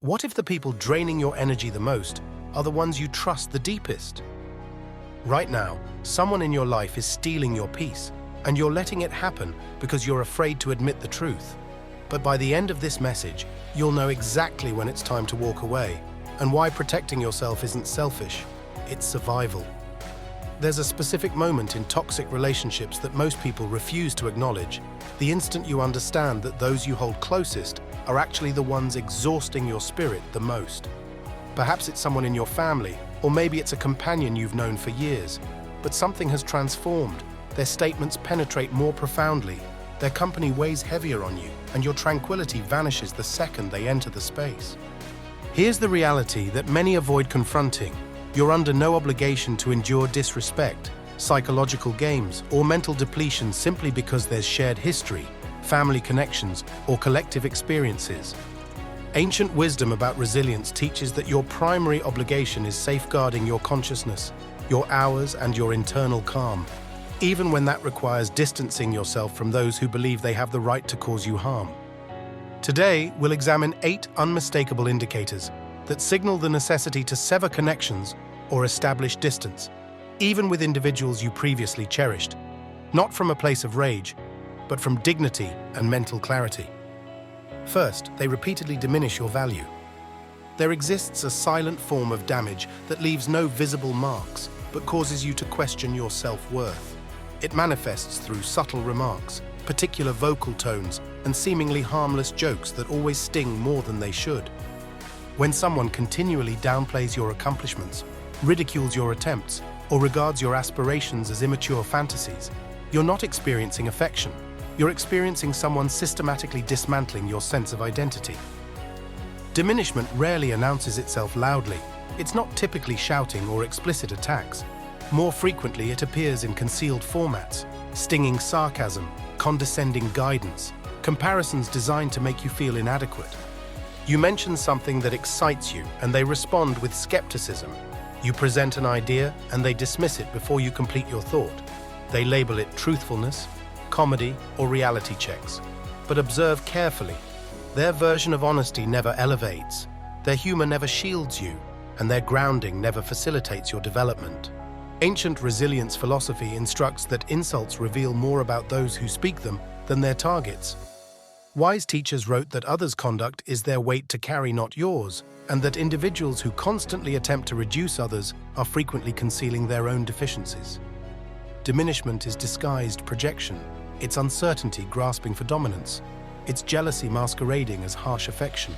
What if the people draining your energy the most are the ones you trust the deepest? Right now, someone in your life is stealing your peace, and you're letting it happen because you're afraid to admit the truth. But by the end of this message, you'll know exactly when it's time to walk away, and why protecting yourself isn't selfish, it's survival. There's a specific moment in toxic relationships that most people refuse to acknowledge, the instant you understand that those you hold closest are actually the ones exhausting your spirit the most. Perhaps it's someone in your family, or maybe it's a companion you've known for years, but something has transformed. Their statements penetrate more profoundly, their company weighs heavier on you, and your tranquility vanishes the second they enter the space. Here's the reality that many avoid confronting. You're under no obligation to endure disrespect, psychological games, or mental depletion simply because there's shared history, family connections, or collective experiences. Ancient wisdom about resilience teaches that your primary obligation is safeguarding your consciousness, your hours, and your internal calm, even when that requires distancing yourself from those who believe they have the right to cause you harm. Today, we'll examine 8 unmistakable indicators that signal the necessity to sever connections or establish distance, even with individuals you previously cherished, not from a place of rage, but from dignity and mental clarity. First, they repeatedly diminish your value. There exists a silent form of damage that leaves no visible marks, but causes you to question your self-worth. It manifests through subtle remarks, particular vocal tones, and seemingly harmless jokes that always sting more than they should. When someone continually downplays your accomplishments, ridicules your attempts, or regards your aspirations as immature fantasies, you're not experiencing affection. You're experiencing someone systematically dismantling your sense of identity. Diminishment rarely announces itself loudly. It's not typically shouting or explicit attacks. More frequently, it appears in concealed formats, stinging sarcasm, condescending guidance, comparisons designed to make you feel inadequate. You mention something that excites you, and they respond with skepticism. You present an idea, and they dismiss it before you complete your thought. They label it truthfulness, comedy, or reality checks. But observe carefully. Their version of honesty never elevates, their humor never shields you, and their grounding never facilitates your development. Ancient resilience philosophy instructs that insults reveal more about those who speak them than their targets. Wise teachers wrote that others' conduct is their weight to carry, not yours, and that individuals who constantly attempt to reduce others are frequently concealing their own deficiencies. Diminishment is disguised projection, its uncertainty grasping for dominance, its jealousy masquerading as harsh affection.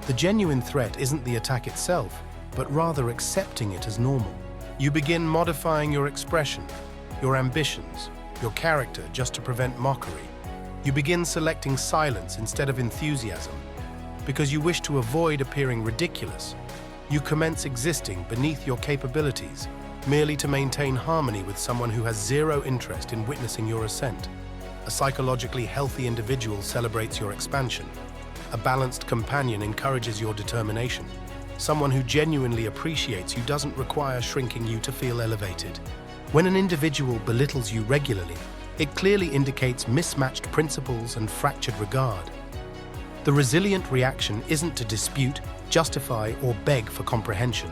The genuine threat isn't the attack itself, but rather accepting it as normal. You begin modifying your expression, your ambitions, your character just to prevent mockery. You begin selecting silence instead of enthusiasm. Because you wish to avoid appearing ridiculous, you commence existing beneath your capabilities, merely to maintain harmony with someone who has zero interest in witnessing your ascent. A psychologically healthy individual celebrates your expansion. A balanced companion encourages your determination. Someone who genuinely appreciates you doesn't require shrinking you to feel elevated. When an individual belittles you regularly, it clearly indicates mismatched principles and fractured regard. The resilient reaction isn't to dispute, justify, or beg for comprehension.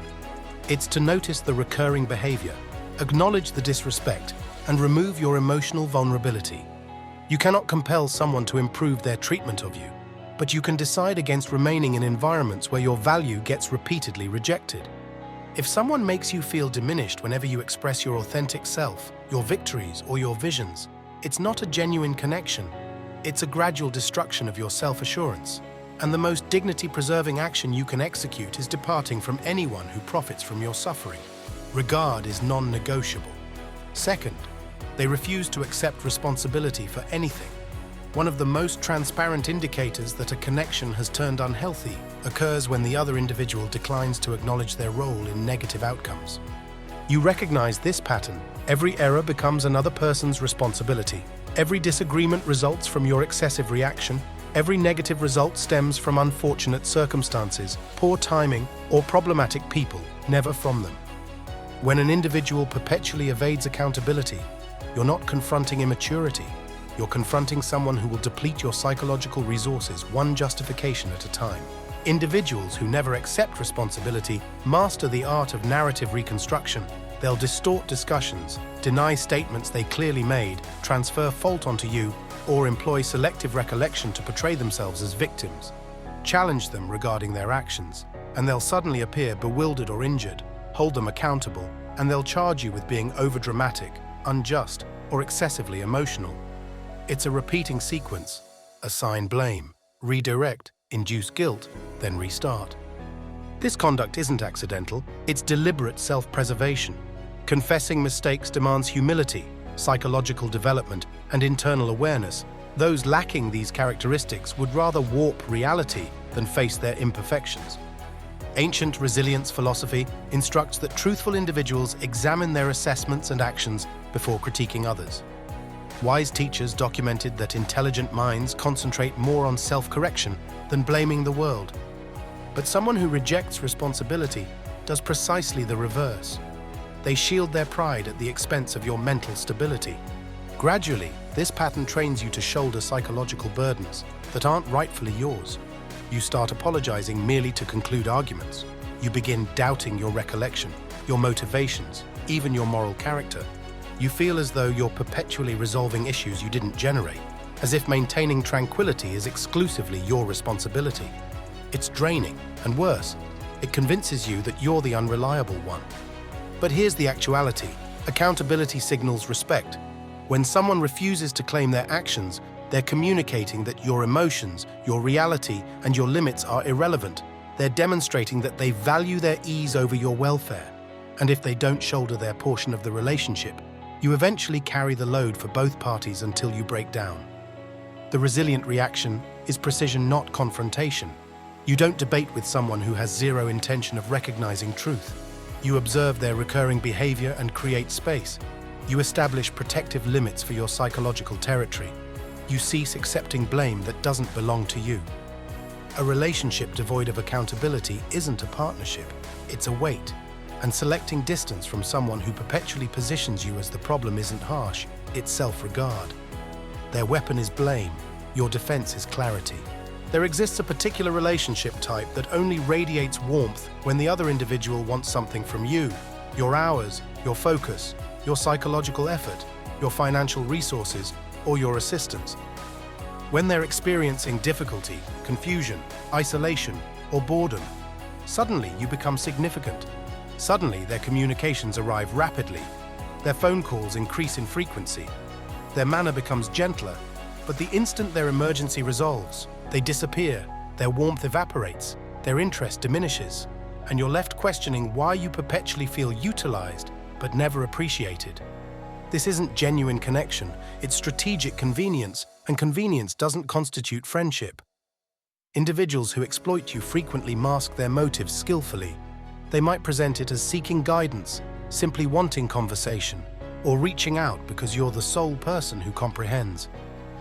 It's to notice the recurring behavior, acknowledge the disrespect, and remove your emotional vulnerability. You cannot compel someone to improve their treatment of you, but you can decide against remaining in environments where your value gets repeatedly rejected. If someone makes you feel diminished whenever you express your authentic self, your victories, or your visions, it's not a genuine connection. It's a gradual destruction of your self-assurance. And the most dignity-preserving action you can execute is departing from anyone who profits from your suffering. Regard is non-negotiable. Second, they refuse to accept responsibility for anything. One of the most transparent indicators that a connection has turned unhealthy occurs when the other individual declines to acknowledge their role in negative outcomes. You recognize this pattern. Every error becomes another person's responsibility. Every disagreement results from your excessive reaction. Every negative result stems from unfortunate circumstances, poor timing, or problematic people, never from them. When an individual perpetually evades accountability, you're not confronting immaturity. You're confronting someone who will deplete your psychological resources one justification at a time. Individuals who never accept responsibility master the art of narrative reconstruction. They'll distort discussions, deny statements they clearly made, transfer fault onto you, or employ selective recollection to portray themselves as victims. Challenge them regarding their actions, and they'll suddenly appear bewildered or injured. Hold them accountable, and they'll charge you with being overdramatic, unjust, or excessively emotional. It's a repeating sequence. Assign blame, redirect, induce guilt, then restart. This conduct isn't accidental, it's deliberate self-preservation. Confessing mistakes demands humility, psychological development, and internal awareness. Those lacking these characteristics would rather warp reality than face their imperfections. Ancient resilience philosophy instructs that truthful individuals examine their assessments and actions before critiquing others. Wise teachers documented that intelligent minds concentrate more on self-correction than blaming the world. But someone who rejects responsibility does precisely the reverse. They shield their pride at the expense of your mental stability. Gradually, this pattern trains you to shoulder psychological burdens that aren't rightfully yours. You start apologizing merely to conclude arguments. You begin doubting your recollection, your motivations, even your moral character. You feel as though you're perpetually resolving issues you didn't generate, as if maintaining tranquility is exclusively your responsibility. It's draining, and worse, it convinces you that you're the unreliable one. But here's the actuality. Accountability signals respect. When someone refuses to claim their actions, they're communicating that your emotions, your reality, and your limits are irrelevant. They're demonstrating that they value their ease over your welfare. And if they don't shoulder their portion of the relationship, you eventually carry the load for both parties until you break down. The resilient reaction is precision, not confrontation. You don't debate with someone who has zero intention of recognizing truth. You observe their recurring behavior and create space. You establish protective limits for your psychological territory. You cease accepting blame that doesn't belong to you. A relationship devoid of accountability isn't a partnership, it's a weight. And selecting distance from someone who perpetually positions you as the problem isn't harsh, it's self-regard. Their weapon is blame, your defense is clarity. There exists a particular relationship type that only radiates warmth when the other individual wants something from you: your hours, your focus, your psychological effort, your financial resources, or your assistance. When they're experiencing difficulty, confusion, isolation, or boredom, suddenly you become significant. Suddenly their communications arrive rapidly, their phone calls increase in frequency, their manner becomes gentler, but the instant their emergency resolves, they disappear, their warmth evaporates, their interest diminishes, and you're left questioning why you perpetually feel utilized but never appreciated. This isn't genuine connection, it's strategic convenience, and convenience doesn't constitute friendship. Individuals who exploit you frequently mask their motives skillfully. They might present it as seeking guidance, simply wanting conversation, or reaching out because you're the sole person who comprehends.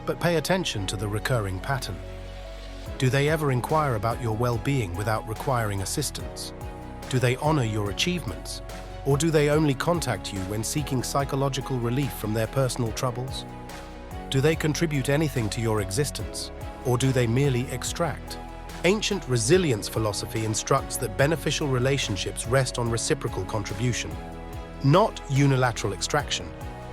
But pay attention to the recurring pattern. Do they ever inquire about your well-being without requiring assistance? Do they honor your achievements? Or do they only contact you when seeking psychological relief from their personal troubles? Do they contribute anything to your existence? Or do they merely extract? Ancient resilience philosophy instructs that beneficial relationships rest on reciprocal contribution, not unilateral extraction.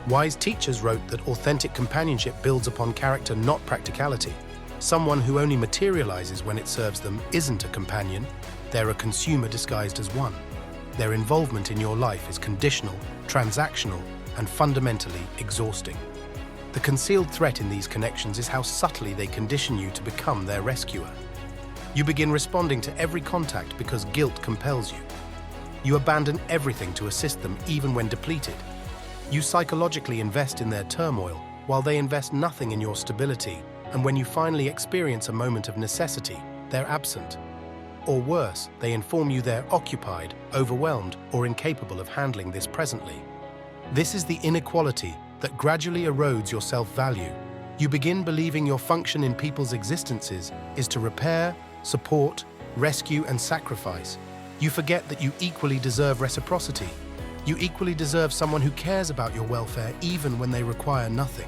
Wise teachers wrote that authentic companionship builds upon character, not practicality. Someone who only materializes when it serves them isn't a companion, they're a consumer disguised as one. Their involvement in your life is conditional, transactional, and fundamentally exhausting. The concealed threat in these connections is how subtly they condition you to become their rescuer. You begin responding to every contact because guilt compels you. You abandon everything to assist them even when depleted. You psychologically invest in their turmoil while they invest nothing in your stability, and when you finally experience a moment of necessity, they're absent. Or worse, they inform you they're occupied, overwhelmed, or incapable of handling this presently. This is the inequality that gradually erodes your self-value. You begin believing your function in people's existences is to repair, support, rescue, and sacrifice. You forget that you equally deserve reciprocity. You equally deserve someone who cares about your welfare even when they require nothing.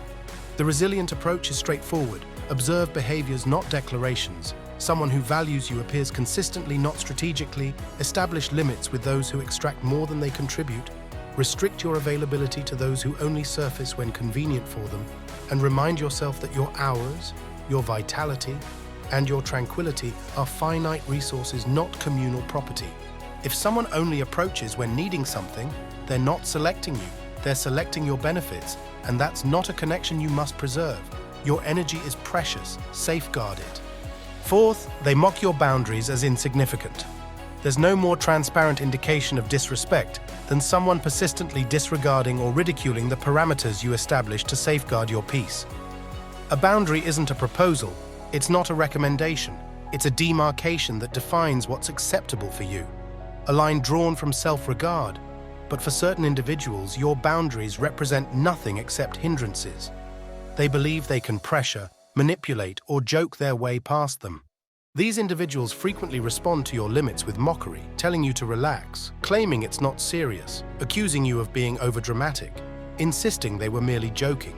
The resilient approach is straightforward. Observe behaviors, not declarations. Someone who values you appears consistently, not strategically. Establish limits with those who extract more than they contribute. Restrict your availability to those who only surface when convenient for them. And remind yourself that your hours, your vitality, and your tranquility are finite resources, not communal property. If someone only approaches when needing something, they're not selecting you. They're selecting your benefits, and that's not a connection you must preserve. Your energy is precious. Safeguard it. Fourth, they mock your boundaries as insignificant. There's no more transparent indication of disrespect than someone persistently disregarding or ridiculing the parameters you established to safeguard your peace. A boundary isn't a proposal, it's not a recommendation, it's a demarcation that defines what's acceptable for you. A line drawn from self-regard, but for certain individuals, your boundaries represent nothing except hindrances. They believe they can pressure, manipulate, or joke their way past them. These individuals frequently respond to your limits with mockery, telling you to relax, claiming it's not serious, accusing you of being overdramatic, insisting they were merely joking.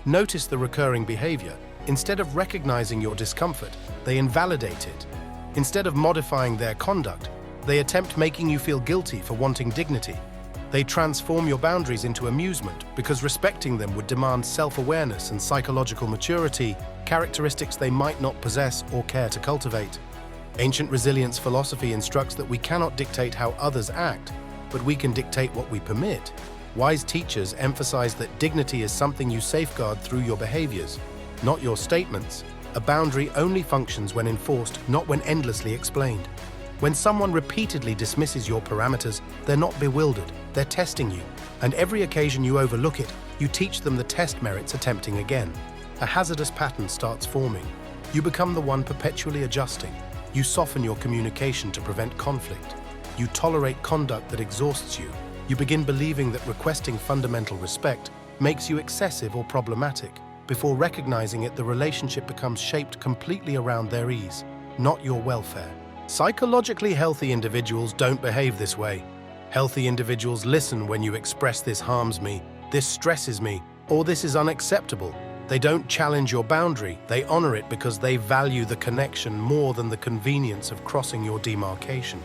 Notice the recurring behavior. Instead of recognizing your discomfort, they invalidate it. Instead of modifying their conduct, they attempt making you feel guilty for wanting dignity. They transform your boundaries into amusement because respecting them would demand self-awareness and psychological maturity, characteristics they might not possess or care to cultivate. Ancient resilience philosophy instructs that we cannot dictate how others act, but we can dictate what we permit. Wise teachers emphasize that dignity is something you safeguard through your behaviors, not your statements. A boundary only functions when enforced, not when endlessly explained. When someone repeatedly dismisses your parameters, they're not bewildered, they're testing you. And every occasion you overlook it, you teach them the test merits attempting again. A hazardous pattern starts forming. You become the one perpetually adjusting. You soften your communication to prevent conflict. You tolerate conduct that exhausts you. You begin believing that requesting fundamental respect makes you excessive or problematic. Before recognizing it, the relationship becomes shaped completely around their ease, not your welfare. Psychologically healthy individuals don't behave this way. Healthy individuals listen when you express "this harms me," "this stresses me," or "this is unacceptable." They don't challenge your boundary, they honor it because they value the connection more than the convenience of crossing your demarcation.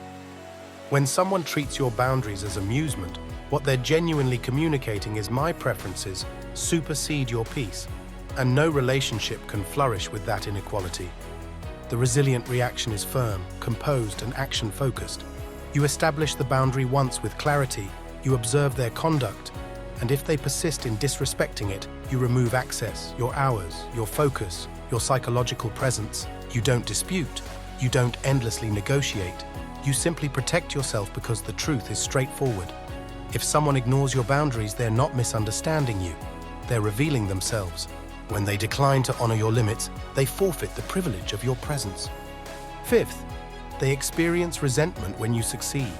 When someone treats your boundaries as amusement, what they're genuinely communicating is "my preferences supersede your peace," and no relationship can flourish with that inequality. The resilient reaction is firm, composed, and action-focused. You establish the boundary once with clarity, you observe their conduct, and if they persist in disrespecting it, you remove access, your hours, your focus, your psychological presence. You don't dispute, you don't endlessly negotiate. You simply protect yourself because the truth is straightforward. If someone ignores your boundaries, they're not misunderstanding you. They're revealing themselves. When they decline to honor your limits, they forfeit the privilege of your presence. Fifth, they experience resentment when you succeed.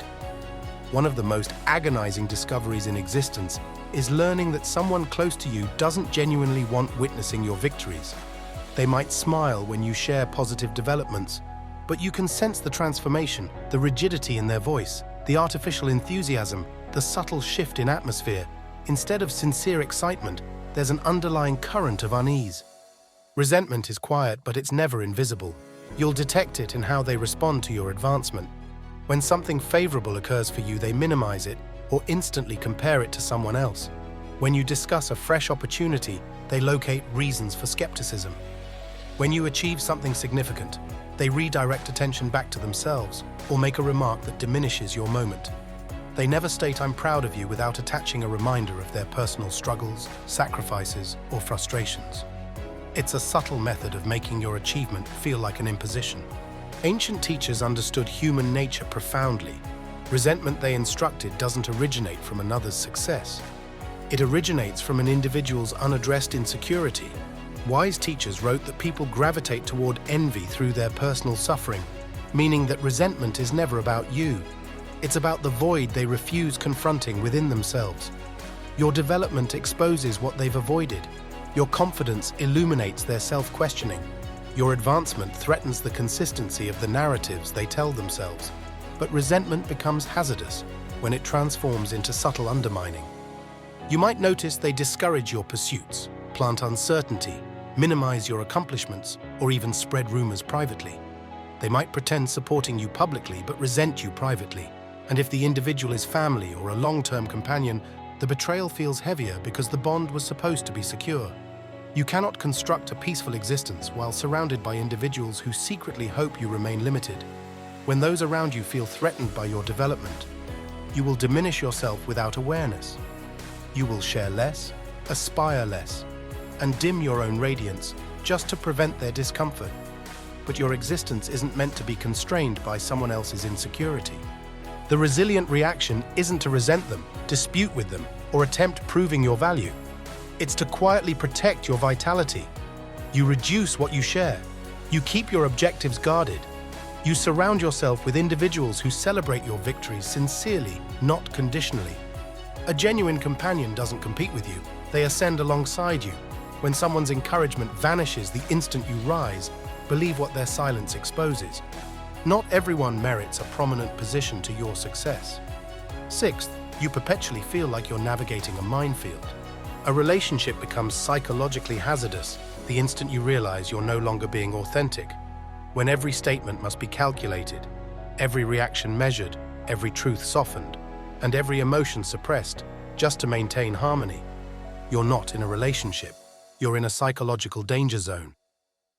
One of the most agonizing discoveries in existence is learning that someone close to you doesn't genuinely want witnessing your victories. They might smile when you share positive developments, but you can sense the transformation, the rigidity in their voice, the artificial enthusiasm, the subtle shift in atmosphere. Instead of sincere excitement, there's an underlying current of unease. Resentment is quiet, but it's never invisible. You'll detect it in how they respond to your advancement. When something favorable occurs for you, they minimize it or instantly compare it to someone else. When you discuss a fresh opportunity, they locate reasons for skepticism. When you achieve something significant, they redirect attention back to themselves or make a remark that diminishes your moment. They never state "I'm proud of you" without attaching a reminder of their personal struggles, sacrifices, or frustrations. It's a subtle method of making your achievement feel like an imposition. Ancient teachers understood human nature profoundly. Resentment, they instructed, doesn't originate from another's success. It originates from an individual's unaddressed insecurity. Wise teachers wrote that people gravitate toward envy through their personal suffering, meaning that resentment is never about you. It's about the void they refuse confronting within themselves. Your development exposes what they've avoided. Your confidence illuminates their self-questioning. Your advancement threatens the consistency of the narratives they tell themselves. But resentment becomes hazardous when it transforms into subtle undermining. You might notice they discourage your pursuits, plant uncertainty, minimize your accomplishments, or even spread rumors privately. They might pretend supporting you publicly but resent you privately. And if the individual is family or a long-term companion, the betrayal feels heavier because the bond was supposed to be secure. You cannot construct a peaceful existence while surrounded by individuals who secretly hope you remain limited. When those around you feel threatened by your development, you will diminish yourself without awareness. You will share less, aspire less, and dim your own radiance just to prevent their discomfort. But your existence isn't meant to be constrained by someone else's insecurity. The resilient reaction isn't to resent them, dispute with them, or attempt proving your value. It's to quietly protect your vitality. You reduce what you share. You keep your objectives guarded. You surround yourself with individuals who celebrate your victories sincerely, not conditionally. A genuine companion doesn't compete with you. They ascend alongside you. When someone's encouragement vanishes the instant you rise, believe what their silence exposes. Not everyone merits a prominent position to your success. Sixth, you perpetually feel like you're navigating a minefield. A relationship becomes psychologically hazardous the instant you realize you're no longer being authentic. When every statement must be calculated, every reaction measured, every truth softened, and every emotion suppressed just to maintain harmony, you're not in a relationship. You're in a psychological danger zone.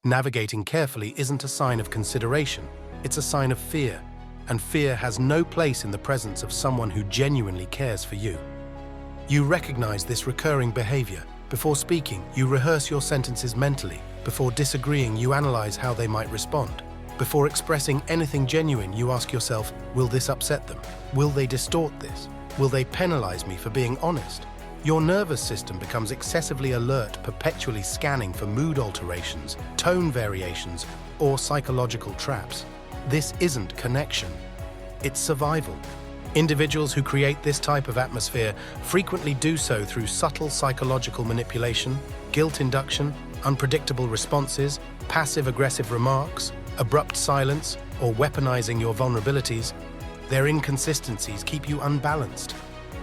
Navigating carefully isn't a sign of consideration, it's a sign of fear, and fear has no place in the presence of someone who genuinely cares for you. You recognize this recurring behavior. Before speaking, you rehearse your sentences mentally. Before disagreeing, you analyze how they might respond. Before expressing anything genuine, you ask yourself, will this upset them? Will they distort this? Will they penalize me for being honest? Your nervous system becomes excessively alert, perpetually scanning for mood alterations, tone variations, or psychological traps. This isn't connection, it's survival. Individuals who create this type of atmosphere frequently do so through subtle psychological manipulation, guilt induction, unpredictable responses, passive-aggressive remarks, abrupt silence, or weaponizing your vulnerabilities. Their inconsistencies keep you unbalanced.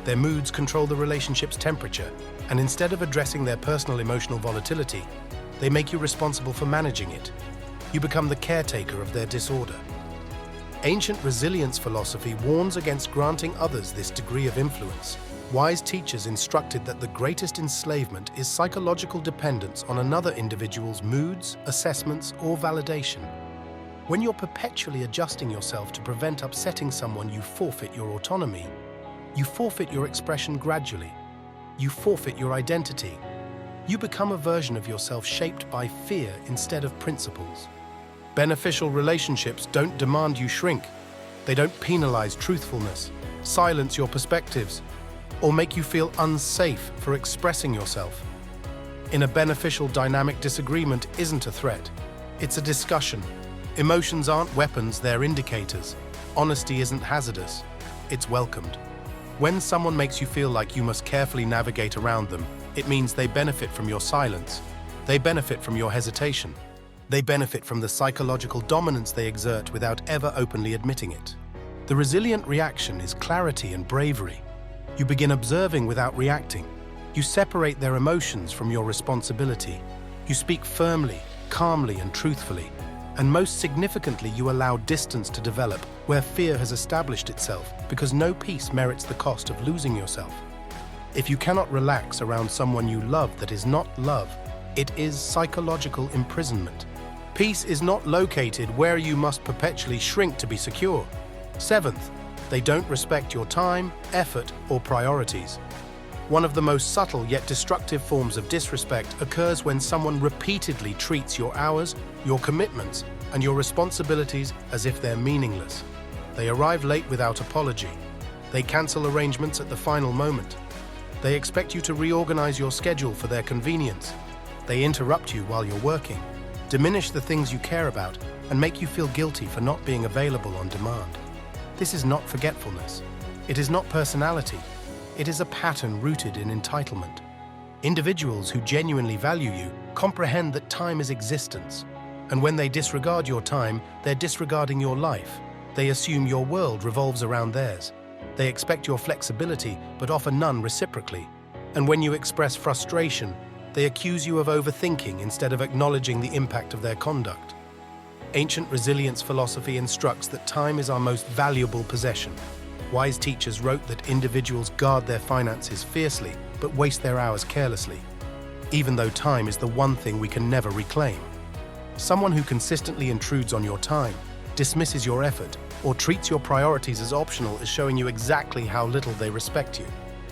Their moods control the relationship's temperature, and instead of addressing their personal emotional volatility, they make you responsible for managing it. You become the caretaker of their disorder. Ancient resilience philosophy warns against granting others this degree of influence. Wise teachers instructed that the greatest enslavement is psychological dependence on another individual's moods, assessments, or validation. When you're perpetually adjusting yourself to prevent upsetting someone, you forfeit your autonomy. You forfeit your expression gradually. You forfeit your identity. You become a version of yourself shaped by fear instead of principles. Beneficial relationships don't demand you shrink. They don't penalize truthfulness, silence your perspectives, or make you feel unsafe for expressing yourself. In a beneficial dynamic, disagreement isn't a threat. It's a discussion. Emotions aren't weapons, they're indicators. Honesty isn't hazardous. It's welcomed. When someone makes you feel like you must carefully navigate around them, it means they benefit from your silence. They benefit from your hesitation. They benefit from the psychological dominance they exert without ever openly admitting it. The resilient reaction is clarity and bravery. You begin observing without reacting. You separate their emotions from your responsibility. You speak firmly, calmly, and truthfully. And most significantly, you allow distance to develop where fear has established itself, because no peace merits the cost of losing yourself. If you cannot relax around someone you love that is not love, it is psychological imprisonment. Peace is not located where you must perpetually shrink to be secure. Seventh, they don't respect your time, effort, or priorities. One of the most subtle yet destructive forms of disrespect occurs when someone repeatedly treats your hours, your commitments, and your responsibilities as if they're meaningless. They arrive late without apology. They cancel arrangements at the final moment. They expect you to reorganize your schedule for their convenience. They interrupt you while you're working, diminish the things you care about, and make you feel guilty for not being available on demand. This is not forgetfulness. It is not personality. It is a pattern rooted in entitlement. Individuals who genuinely value you comprehend that time is existence, and when they disregard your time, they're disregarding your life. They assume your world revolves around theirs. They expect your flexibility, but offer none reciprocally. And when you express frustration, they accuse you of overthinking instead of acknowledging the impact of their conduct. Ancient resilience philosophy instructs that time is our most valuable possession. Wise teachers wrote that individuals guard their finances fiercely but waste their hours carelessly, even though time is the one thing we can never reclaim. Someone who consistently intrudes on your time, dismisses your effort, or treats your priorities as optional is showing you exactly how little they respect you.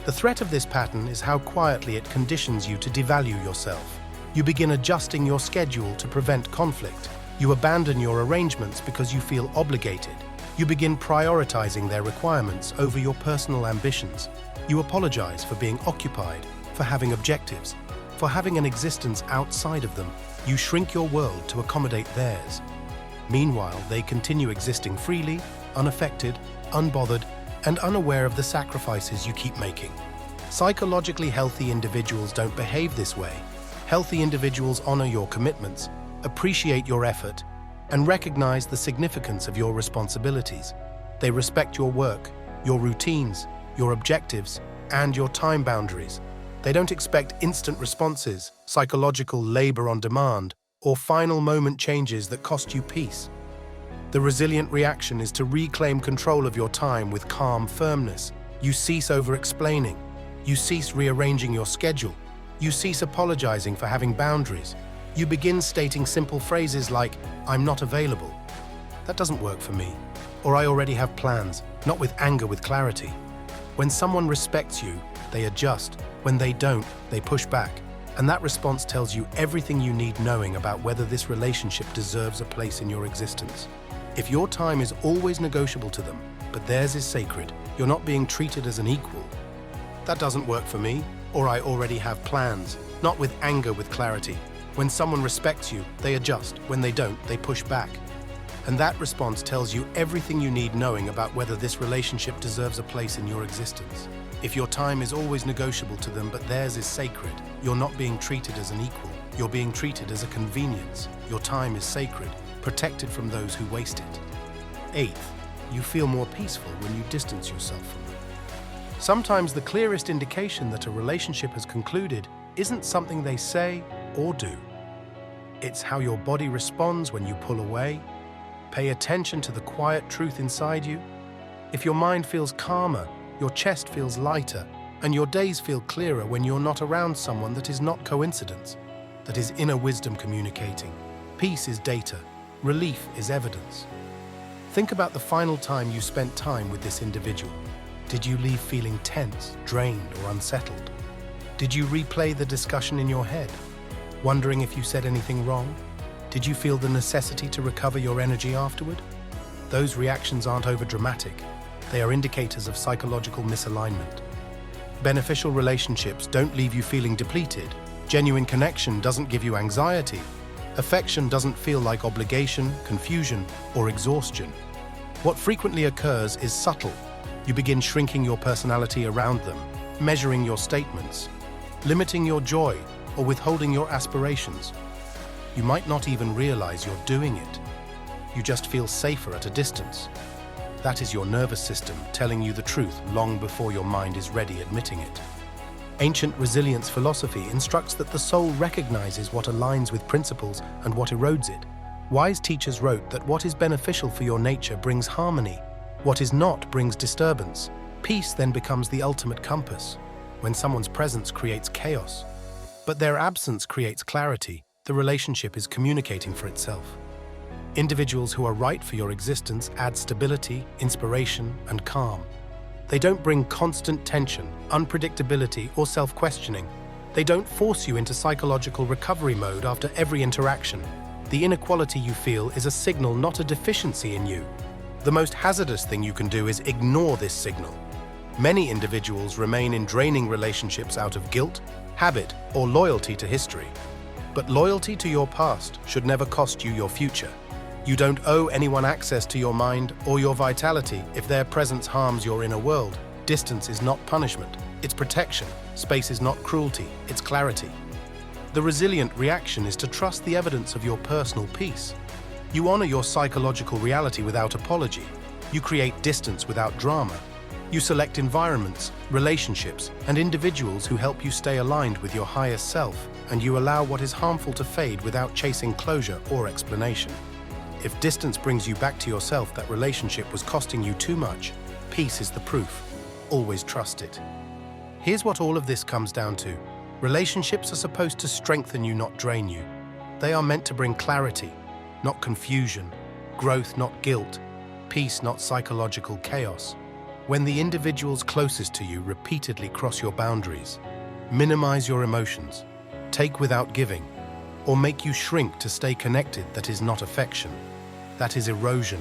The threat of this pattern is how quietly it conditions you to devalue yourself. You begin adjusting your schedule to prevent conflict. You abandon your arrangements because you feel obligated. You begin prioritizing their requirements over your personal ambitions. You apologize for being occupied, for having objectives, for having an existence outside of them. You shrink your world to accommodate theirs. Meanwhile, they continue existing freely, unaffected, unbothered, and unaware of the sacrifices you keep making. Psychologically healthy individuals don't behave this way. Healthy individuals honor your commitments, appreciate your effort, and recognize the significance of your responsibilities. They respect your work, your routines, your objectives, and your time boundaries. They don't expect instant responses, psychological labor on demand, or final moment changes that cost you peace. The resilient reaction is to reclaim control of your time with calm firmness. You cease over-explaining. You cease rearranging your schedule. You cease apologizing for having boundaries. You begin stating simple phrases like, "I'm not available. That doesn't work for me." Or "I already have plans," not with anger, with clarity. When someone respects you, they adjust. When they don't, they push back. And that response tells you everything you need knowing about whether this relationship deserves a place in your existence. If your time is always negotiable to them, but theirs is sacred, you're not being treated as an equal. "That doesn't work for me," or "I already have plans," not with anger, with clarity. When someone respects you, they adjust. When they don't, they push back. And that response tells you everything you need knowing about whether this relationship deserves a place in your existence. If your time is always negotiable to them, but theirs is sacred, you're not being treated as an equal. You're being treated as a convenience. Your time is sacred, protected from those who waste it. Eighth, you feel more peaceful when you distance yourself from them. Sometimes the clearest indication that a relationship has concluded isn't something they say or do. It's how your body responds when you pull away. Pay attention to the quiet truth inside you. If your mind feels calmer, your chest feels lighter, and your days feel clearer when you're not around someone that is not coincidence, that is inner wisdom communicating. Peace is data. Relief is evidence. Think about the final time you spent time with this individual. Did you leave feeling tense, drained, or unsettled? Did you replay the discussion in your head, wondering if you said anything wrong? Did you feel the necessity to recover your energy afterward? Those reactions aren't overdramatic. They are indicators of psychological misalignment. Beneficial relationships don't leave you feeling depleted. Genuine connection doesn't give you anxiety. Affection doesn't feel like obligation, confusion, or exhaustion. What frequently occurs is subtle. You begin shrinking your personality around them, measuring your statements, limiting your joy, or withholding your aspirations. You might not even realize you're doing it. You just feel safer at a distance. That is your nervous system telling you the truth long before your mind is ready admitting it. Ancient resilience philosophy instructs that the soul recognizes what aligns with principles and what erodes it. Wise teachers wrote that what is beneficial for your nature brings harmony. What is not brings disturbance. Peace then becomes the ultimate compass. When someone's presence creates chaos, but their absence creates clarity, the relationship is communicating for itself. Individuals who are right for your existence add stability, inspiration, and calm. They don't bring constant tension, unpredictability, or self-questioning. They don't force you into psychological recovery mode after every interaction. The inequality you feel is a signal, not a deficiency in you. The most hazardous thing you can do is ignore this signal. Many individuals remain in draining relationships out of guilt, habit, or loyalty to history. But loyalty to your past should never cost you your future. You don't owe anyone access to your mind or your vitality if their presence harms your inner world. Distance is not punishment, it's protection. Space is not cruelty, it's clarity. The resilient reaction is to trust the evidence of your personal peace. You honor your psychological reality without apology. You create distance without drama. You select environments, relationships, and individuals who help you stay aligned with your highest self, and you allow what is harmful to fade without chasing closure or explanation. If distance brings you back to yourself, that relationship was costing you too much. Peace is the proof. Always trust it. Here's what all of this comes down to. Relationships are supposed to strengthen you, not drain you. They are meant to bring clarity, not confusion, growth, not guilt, peace, not psychological chaos. When the individuals closest to you repeatedly cross your boundaries, minimize your emotions, take without giving, or make you shrink to stay connected, that is not affection. That is erosion.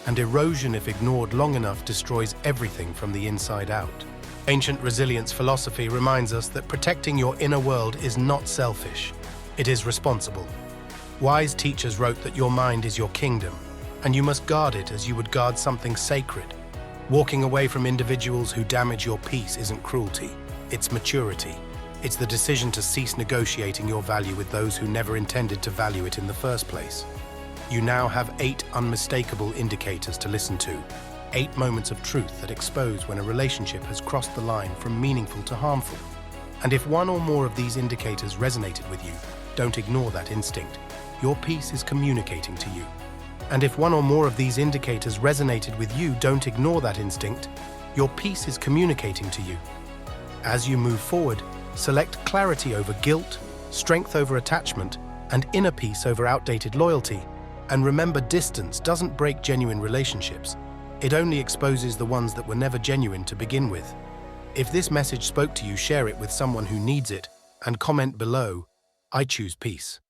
And erosion, if ignored long enough, destroys everything from the inside out. Ancient resilience philosophy reminds us that protecting your inner world is not selfish. It is responsible. Wise teachers wrote that your mind is your kingdom, and you must guard it as you would guard something sacred. Walking away from individuals who damage your peace isn't cruelty, it's maturity. It's the decision to cease negotiating your value with those who never intended to value it in the first place. You now have 8 unmistakable indicators to listen to. 8 moments of truth that expose when a relationship has crossed the line from meaningful to harmful. And if one or more of these indicators resonated with you, don't ignore that instinct. Your peace is communicating to you. And if one or more of these indicators resonated with you, don't ignore that instinct. Your peace is communicating to you. As you move forward, select clarity over guilt, strength over attachment, and inner peace over outdated loyalty. And remember, distance doesn't break genuine relationships. It only exposes the ones that were never genuine to begin with. If this message spoke to you, share it with someone who needs it, and comment below, "I choose peace."